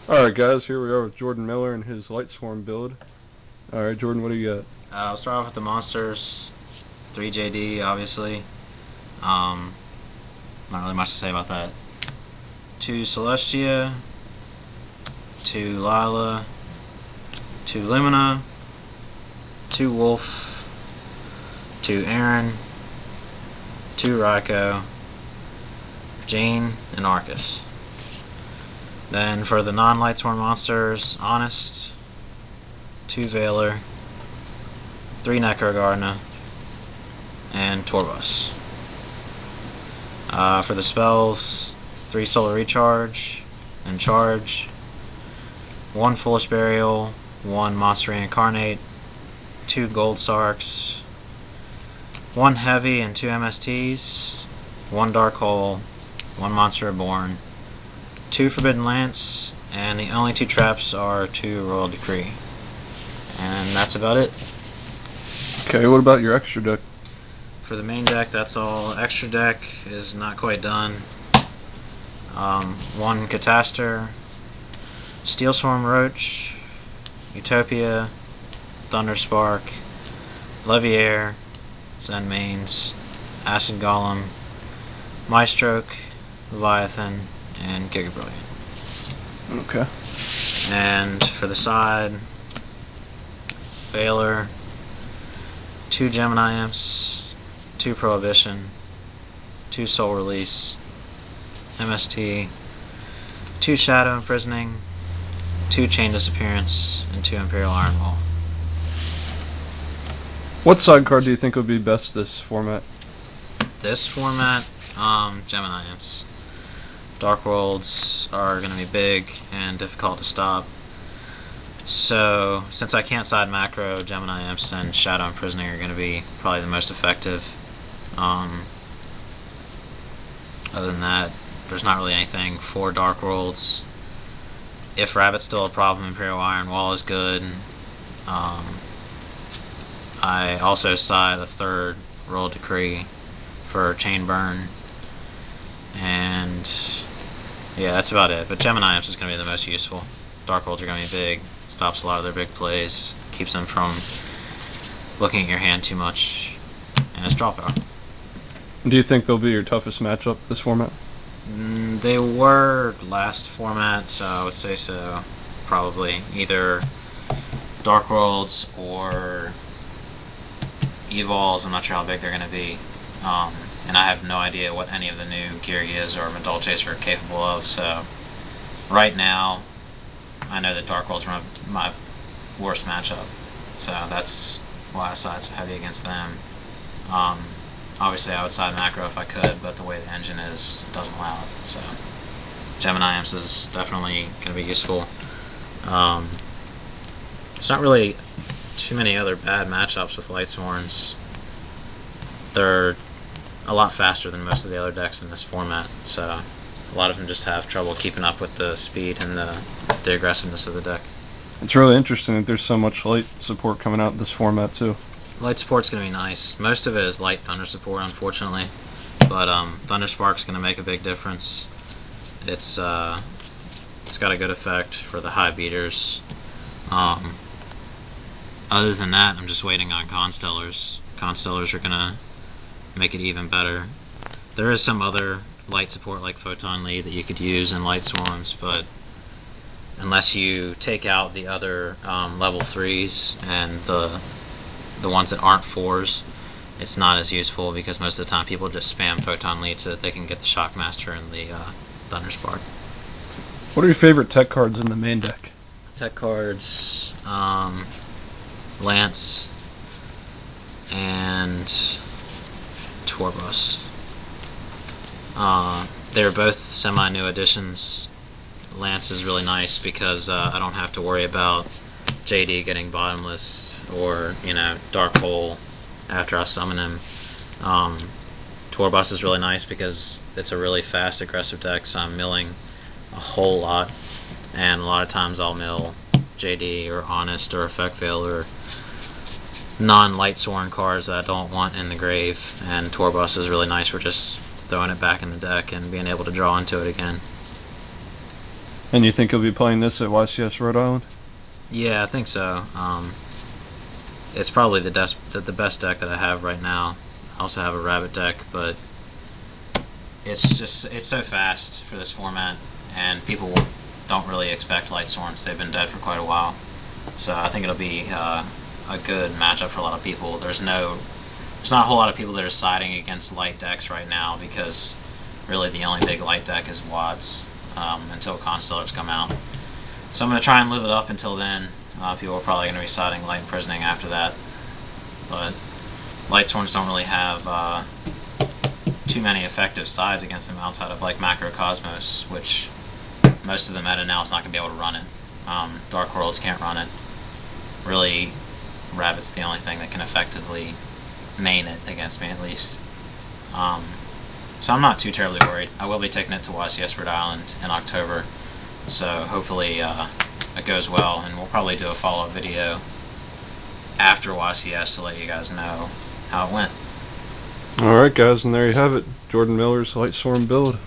Alright guys, here we are with Jordan Miller and his Lightsworn build. Alright Jordan, what do you got? I'll start off with the monsters. 3 JD, obviously. Not really much to say about that. 2 Celestia, 2 Lyla, 2 Lumina, 2 Wulf, 2 Ehren, 2 Ryko, Jain, and Aurkus. Then for the non-Lightsworn monsters, Honest, 2 Veiler, 3 Necro Gardna, and Torbus. For the spells, 3 Solar Recharge and Charge, 1 Foolish Burial, 1 Monster Reincarnate, 2 Gold Sarcs, 1 Heavy and 2 MSTs, 1 Dark Hole, 1 Monster Reborn, 2 Forbidden Lance, and the only 2 traps are 2 Royal Decree. And that's about it. Okay, what about your extra deck? For the main deck, that's all. Extra deck is not quite done. 1 Catastor, Steelswarm Roach, Utopia, Thunderspark, Leviair, Zenmaines, Acid Golem, Maestroke, Leviathan, and Giga Brilliant. Okay. And for the side, Veiler, 2 Gemini Imps, 2 Prohibition, 2 Soul Release, MST, 2 Shadow Imprisoning, 2 Chain Disappearance, and 2 Imperial Iron Wall. What side card do you think would be best this format? This format, Gemini Imps. Dark Worlds are going to be big and difficult to stop. So, since I can't side macro, Gemini Imps and Shadow Imprisoning are going to be probably the most effective. Other than that, there's not really anything for Dark Worlds. If Rabbit's still a problem, Imperial Iron Wall is good. I also side a 3rd Royal Decree for Chain Burn. And yeah, that's about it. But Gemini Imps is going to be the most useful. Dark Worlds are going to be big. Stops a lot of their big plays. Keeps them from looking at your hand too much. And it's draw power. Do you think they'll be your toughest matchup this format? They were last format, so I would say so. Probably either Dark Worlds or Evols. I'm not sure how big they're going to be. And I have no idea what any of the new Gyrias or Medulla Chaser are capable of, so right now I know that Dark Worlds are my worst matchup, so that's why I side so heavy against them. Obviously I would side macro if I could, but the way the engine is, it doesn't allow it, so Gemini Imps is definitely going to be useful. There's not really too many other bad matchups with Lightsworns. They're a lot faster than most of the other decks in this format, so a lot of them just have trouble keeping up with the speed and the aggressiveness of the deck. It's really interesting that there's so much light support coming out in this format too. Light support's going to be nice. Most of it is light thunder support, unfortunately, but Thunderspark's going to make a big difference. It's got a good effect for the high beaters. Other than that, I'm just waiting on Constellars. Constellars are going to make it even better. There is some other light support like Photon Lead that you could use in Light Swarms, but unless you take out the other level 3s and the ones that aren't 4s, it's not as useful because most of the time people just spam Photon Lead so that they can get the Shockmaster and the Thunderspark. What are your favorite tech cards in the main deck? Tech cards, Lance and Torbus. They're both semi-new additions. Lance is really nice because I don't have to worry about JD getting bottomless or, Dark Hole after I summon him. Torbus is really nice because it's a really fast, aggressive deck, so I'm milling a whole lot, and a lot of times I'll mill JD or Honest or Effect Veil or non-Lightsworn cards that I don't want in the grave, and Torbus is really nice for just throwing it back in the deck and being able to draw into it again. And you think you'll be playing this at YCS Rhode Island? Yeah, I think so. It's probably the best deck that I have right now. I also have a rabbit deck, but it's so fast for this format, and people don't really expect Lightsworns. They've been dead for quite a while, so I think it'll be a good matchup for a lot of people. There's not a whole lot of people that are siding against light decks right now, because really the only big light deck is Wads until Constellars come out. So I'm going to try and live it up until then. People are probably going to be siding Light Imprisoning after that, but Lightsworns don't really have too many effective sides against them outside of like Macrocosmos, which most of the meta now is not going to be able to run it. Dark Worlds can't run it. Really, Rabbit's the only thing that can effectively main it against me, at least. So I'm not too terribly worried. I will be taking it to YCS Rhode Island in October, so hopefully it goes well, and we'll probably do a follow-up video after YCS to let you guys know how it went. Alright guys, and there you have it. Jordan Miller's Lightsworn build.